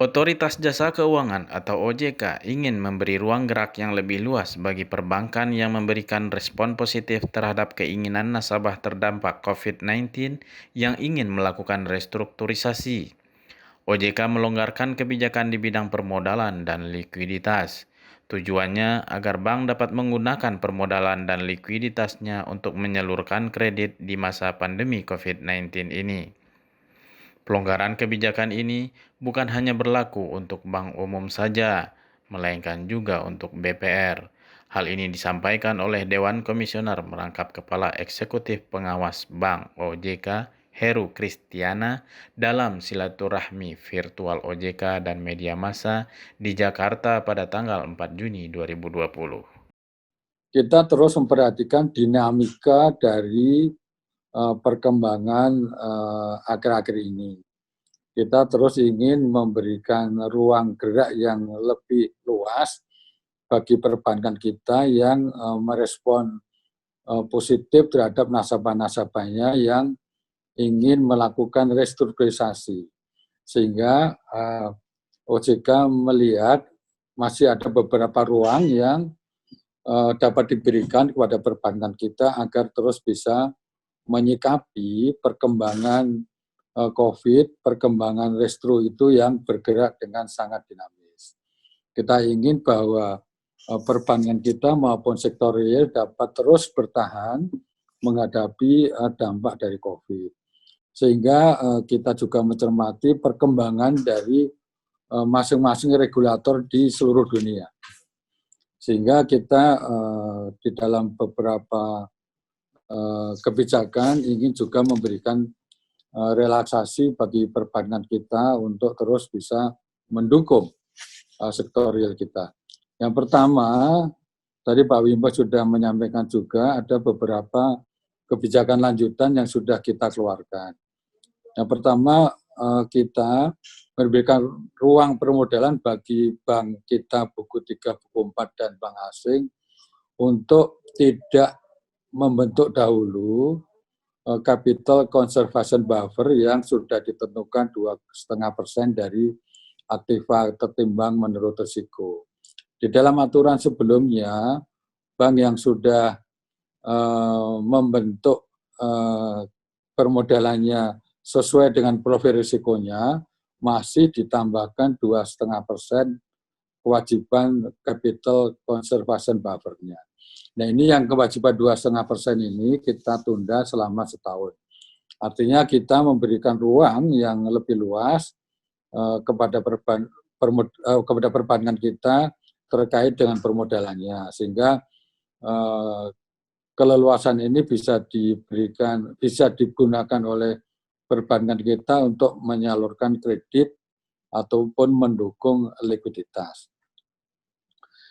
Otoritas Jasa Keuangan atau OJK ingin memberi ruang gerak yang lebih luas bagi perbankan yang memberikan respon positif terhadap keinginan nasabah terdampak COVID-19 yang ingin melakukan restrukturisasi. OJK melonggarkan kebijakan di bidang permodalan dan likuiditas. Tujuannya agar bank dapat menggunakan permodalan dan likuiditasnya untuk menyalurkan kredit di masa pandemi COVID-19 ini. Pelonggaran kebijakan ini bukan hanya berlaku untuk bank umum saja, melainkan juga untuk BPR. Hal ini disampaikan oleh Dewan Komisioner Merangkap Kepala Eksekutif Pengawas Bank OJK, Heru Kristiana, dalam silaturahmi virtual OJK dan media massa di Jakarta pada tanggal 4 Juni 2020. Kita terus memperhatikan dinamika dari perkembangan akhir-akhir ini. Kita terus ingin memberikan ruang gerak yang lebih luas bagi perbankan kita yang merespon positif terhadap nasabah-nasabahnya yang ingin melakukan restrukturisasi. Sehingga OJK melihat masih ada beberapa ruang yang dapat diberikan kepada perbankan kita agar terus bisa menyikapi perkembangan COVID, perkembangan restru itu yang bergerak dengan sangat dinamis. Kita ingin bahwa perbankan kita maupun sektor real dapat terus bertahan menghadapi dampak dari COVID. Sehingga kita juga mencermati perkembangan dari masing-masing regulator di seluruh dunia. Sehingga kita di dalam beberapa kebijakan ingin juga memberikan relaksasi bagi perbankan kita untuk terus bisa mendukung sektor real kita. Yang pertama, tadi Pak Wimbo sudah menyampaikan juga ada beberapa kebijakan lanjutan yang sudah kita keluarkan. Yang pertama, kita memberikan ruang permodalan bagi bank kita buku 3, buku 4, dan bank asing untuk tidak membentuk dahulu capital conservation buffer yang sudah ditentukan 2,5% dari aktiva tertimbang menurut risiko. Di dalam aturan sebelumnya, bank yang sudah membentuk permodalannya sesuai dengan profil risikonya, masih ditambahkan 2,5% kewajiban capital conservation buffer-nya. Nah, ini yang kewajiban 2,5% ini kita tunda selama setahun. Artinya kita memberikan ruang yang lebih luas kepada perbankan kita terkait dengan permodalannya, sehingga keleluasan ini bisa digunakan oleh perbankan kita untuk menyalurkan kredit ataupun mendukung likuiditas.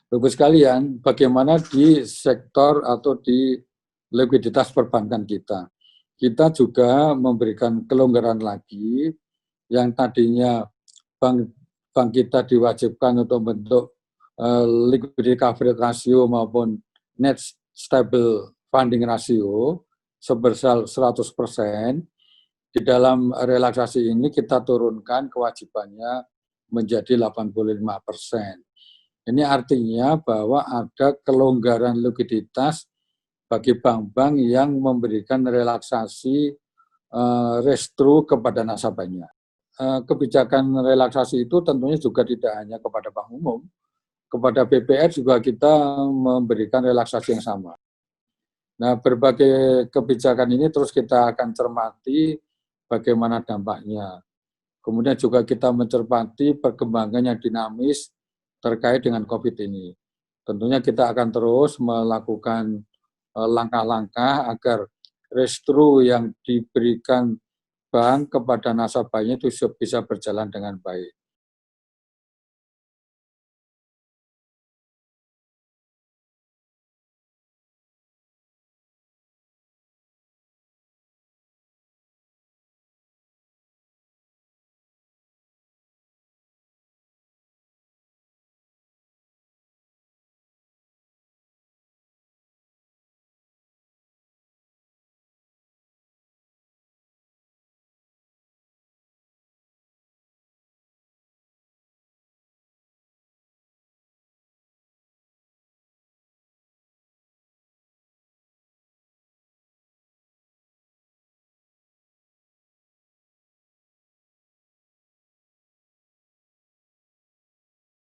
Bapak sekalian, bagaimana di sektor atau di likuiditas perbankan kita? Kita juga memberikan kelonggaran lagi yang tadinya bank kita diwajibkan untuk membentuk liquidity coverage ratio maupun net stable funding ratio sebesar 100%. Di dalam relaksasi ini kita turunkan kewajibannya menjadi 85%. Ini artinya bahwa ada kelonggaran likuiditas bagi bank-bank yang memberikan relaksasi restru kepada nasabahnya. Kebijakan relaksasi itu tentunya juga tidak hanya kepada bank umum, kepada BPR juga kita memberikan relaksasi yang sama. Nah, berbagai kebijakan ini terus kita akan cermati bagaimana dampaknya. Kemudian juga kita mencermati perkembangan yang dinamis terkait dengan COVID ini. Tentunya kita akan terus melakukan langkah-langkah agar restru yang diberikan bank kepada nasabahnya itu bisa berjalan dengan baik.